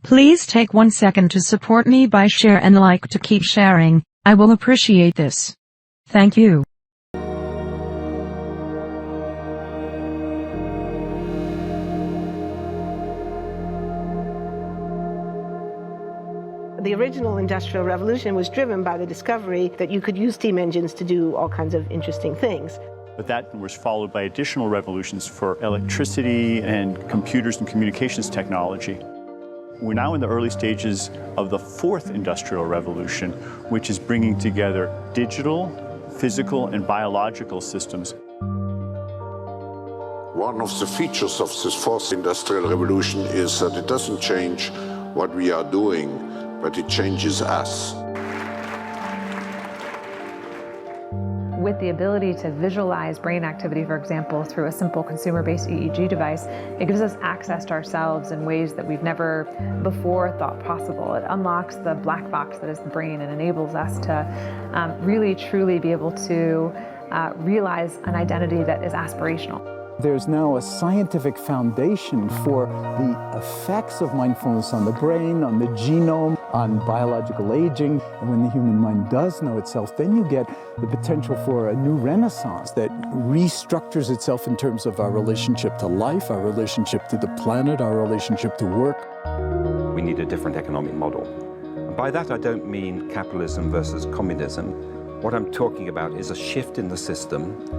Please take 1 second to support me by share and like to keep sharing. I will appreciate this. Thank you. The original Industrial Revolution was driven by the discovery that you could use steam engines to do all kinds of interesting things. But that was followed by additional revolutions for electricity and computers and communications technology. We're now in the early stages of the fourth industrial revolution, which is bringing together digital, physical, and biological systems. One of the features of this fourth industrial revolution is that it doesn't change what we are doing, but it changes us. With the ability to visualize brain activity, for example, through a simple consumer-based EEG device, it gives us access to ourselves in ways that we've never before thought possible. It unlocks the black box that is the brain and enables us to really, truly be able to realize an identity that is aspirational. There's now a scientific foundation for the effects of mindfulness on the brain, on the genome, on biological aging. And when the human mind does know itself, then you get the potential for a new renaissance that restructures itself in terms of our relationship to life, our relationship to the planet, our relationship to work. We need a different economic model. And by that, I don't mean capitalism versus communism. What I'm talking about is a shift in the system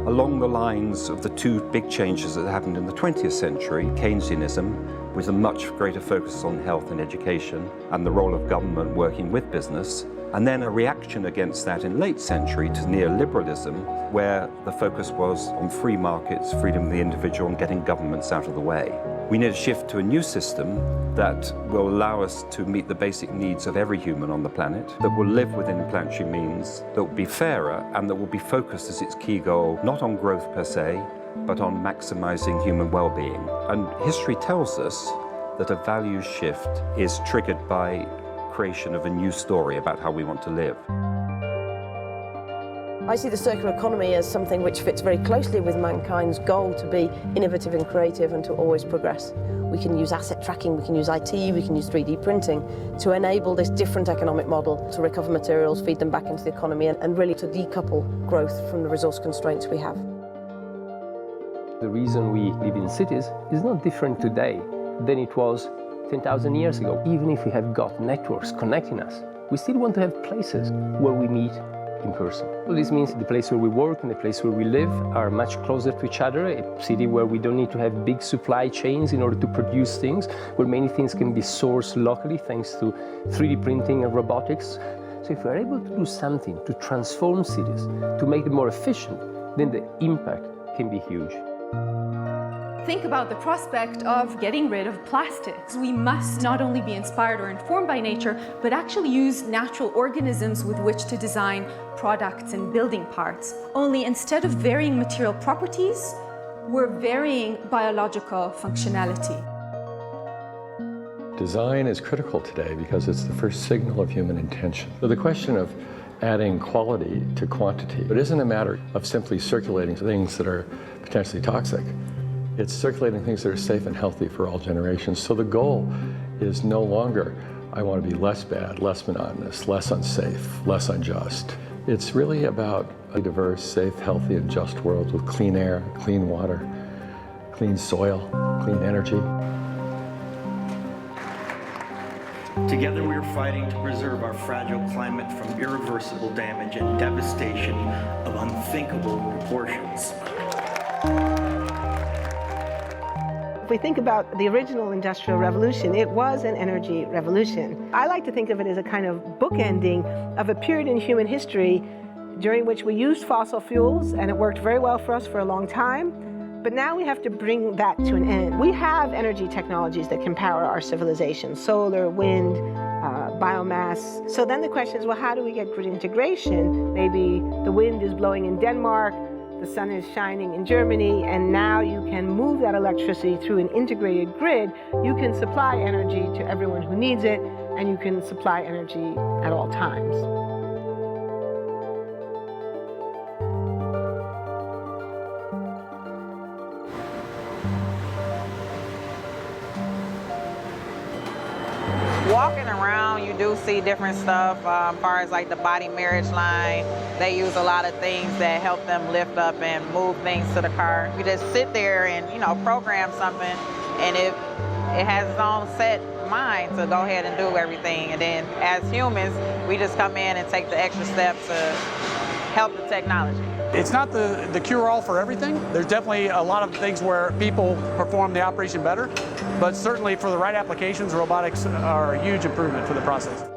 along the lines of the two big changes that happened in the 20th century, Keynesianism, with a much greater focus on health and education and the role of government working with business, and then a reaction against that in late century to neoliberalism, where the focus was on free markets, freedom of the individual, and getting governments out of the way. We need a shift to a new system that will allow us to meet the basic needs of every human on the planet, that will live within planetary means, that will be fairer, and that will be focused as its key goal, not on growth per se, but on maximizing human well-being. And history tells us that a values shift is triggered by creation of a new story about how we want to live. I see the circular economy as something which fits very closely with mankind's goal to be innovative and creative and to always progress. We can use asset tracking, we can use IT, we can use 3D printing to enable this different economic model to recover materials, feed them back into the economy, and really to decouple growth from the resource constraints we have. The reason we live in cities is not different today than it was 10,000 years ago. Even if we have got networks connecting us, we still want to have places where we meet in person. So this means the place where we work and the place where we live are much closer to each other, a city where we don't need to have big supply chains in order to produce things, where many things can be sourced locally thanks to 3D printing and robotics. So if we're able to do something to transform cities, to make them more efficient, then the impact can be huge. Think about the prospect of getting rid of plastics. We must not only be inspired or informed by nature, but actually use natural organisms with which to design products and building parts. Only instead of varying material properties, we're varying biological functionality. Design is critical today because it's the first signal of human intention. So the question of adding quality to quantity, it isn't a matter of simply circulating things that are potentially toxic. It's circulating things that are safe and healthy for all generations. So the goal is no longer, I want to be less bad, less monotonous, less unsafe, less unjust. It's really about a diverse, safe, healthy, and just world with clean air, clean water, clean soil, clean energy. Together we are fighting to preserve our fragile climate from irreversible damage and devastation of unthinkable proportions. If we think about the original Industrial Revolution, it was an energy revolution. I like to think of it as a kind of bookending of a period in human history during which we used fossil fuels, and it worked very well for us for a long time. But now we have to bring that to an end. We have energy technologies that can power our civilization: solar, wind, biomass. So then the question is, well, how do we get grid integration? Maybe the wind is blowing in Denmark, the sun is shining in Germany, and now you can move that electricity through an integrated grid. You can supply energy to everyone who needs it, and you can supply energy at all times. walking around, you do see different stuff as far as like the body marriage line. They use a lot of things that help them lift up and move things to the car. You just sit there and, you know, program something, and it has its own set mind to go ahead and do everything. And then as humans, we just come in and take the extra steps to help the technology. It's not the cure-all for everything. There's definitely a lot of things where people perform the operation better, but certainly for the right applications, robotics are a huge improvement for the process.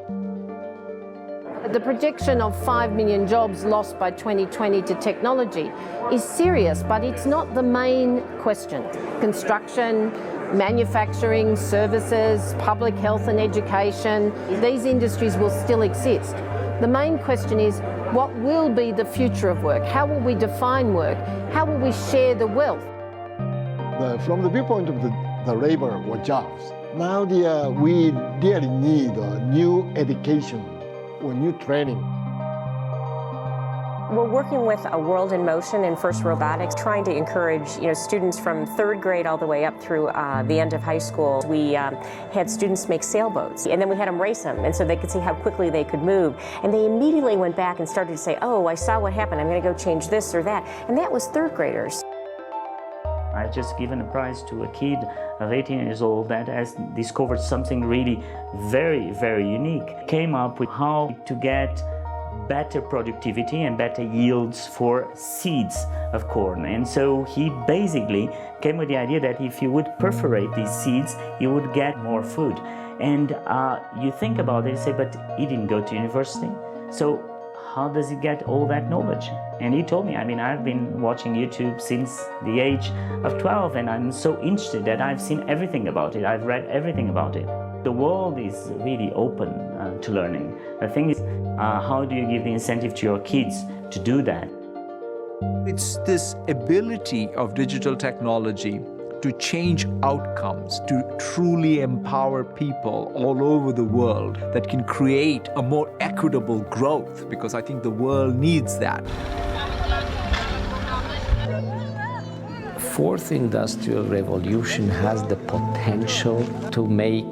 The projection of 5 million jobs lost by 2020 to technology is serious, but it's not the main question. Construction, manufacturing, services, public health and education, these industries will still exist. The main question is, what will be the future of work? How will we define work? How will we share the wealth? From the viewpoint of the labor or jobs, now we really need new education or new training. We're working with a World in Motion in FIRST Robotics, trying to encourage students from 3rd grade all the way up through the end of high school. We had students make sailboats, and then we had them race them, and so they could see how quickly they could move. And they immediately went back and started to say, oh, I saw what happened, I'm going to go change this or that. And that was 3rd graders. I just given a prize to a kid of 18 years old that has discovered something really very, very unique. Came up with how to get better productivity and better yields for seeds of corn. And so he basically came with the idea that if you would perforate these seeds, you would get more food. And you think about it and say, but he didn't go to university. So how does he get all that knowledge? And he told me, I've been watching YouTube since the age of 12, and I'm so interested that I've seen everything about it. I've read everything about it. The world is really open to learning. The thing is, how do you give the incentive to your kids to do that? It's this ability of digital technology to change outcomes, to truly empower people all over the world that can create a more equitable growth, because I think the world needs that. Fourth industrial revolution has the potential to make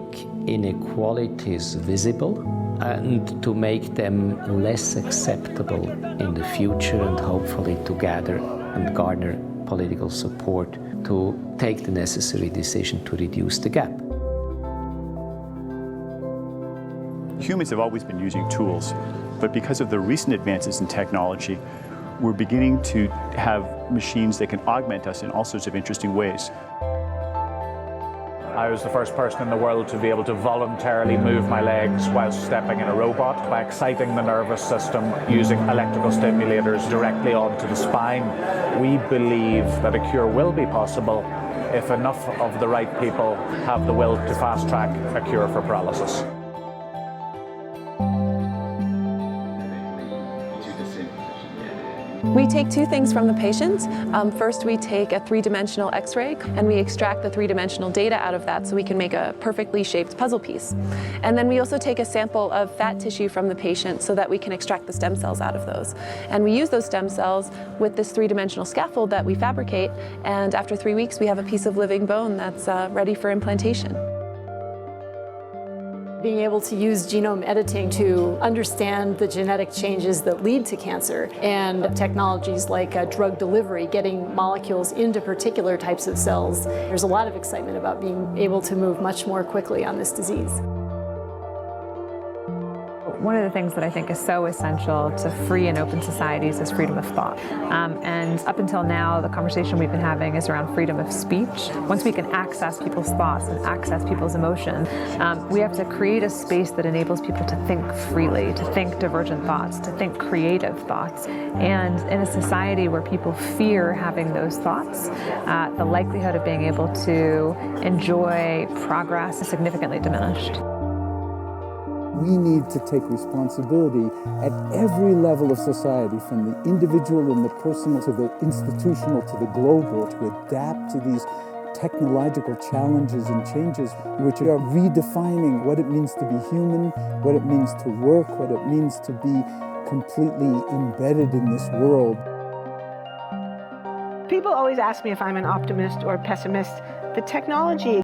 inequalities visible and to make them less acceptable in the future, and hopefully to gather and garner political support to take the necessary decision to reduce the gap. Humans have always been using tools, but because of the recent advances in technology, we're beginning to have machines that can augment us in all sorts of interesting ways. I was the first person in the world to be able to voluntarily move my legs while stepping in a robot by exciting the nervous system using electrical stimulators directly onto the spine. We believe that a cure will be possible if enough of the right people have the will to fast-track a cure for paralysis. We take two things from the patient. First, we take a three-dimensional X-ray, and we extract the three-dimensional data out of that so we can make a perfectly shaped puzzle piece. And then we also take a sample of fat tissue from the patient so that we can extract the stem cells out of those. And we use those stem cells with this three-dimensional scaffold that we fabricate, and after 3 weeks, we have a piece of living bone that's ready for implantation. Being able to use genome editing to understand the genetic changes that lead to cancer, and technologies like drug delivery, getting molecules into particular types of cells. There's a lot of excitement about being able to move much more quickly on this disease. One of the things that I think is so essential to free and open societies is freedom of thought. And up until now, the conversation we've been having is around freedom of speech. Once we can access people's thoughts and access people's emotions, we have to create a space that enables people to think freely, to think divergent thoughts, to think creative thoughts. And in a society where people fear having those thoughts, the likelihood of being able to enjoy progress is significantly diminished. We need to take responsibility at every level of society, from the individual and the personal to the institutional to the global, to adapt to these technological challenges and changes, which are redefining what it means to be human, what it means to work, what it means to be completely embedded in this world. People always ask me if I'm an optimist or pessimist. The technology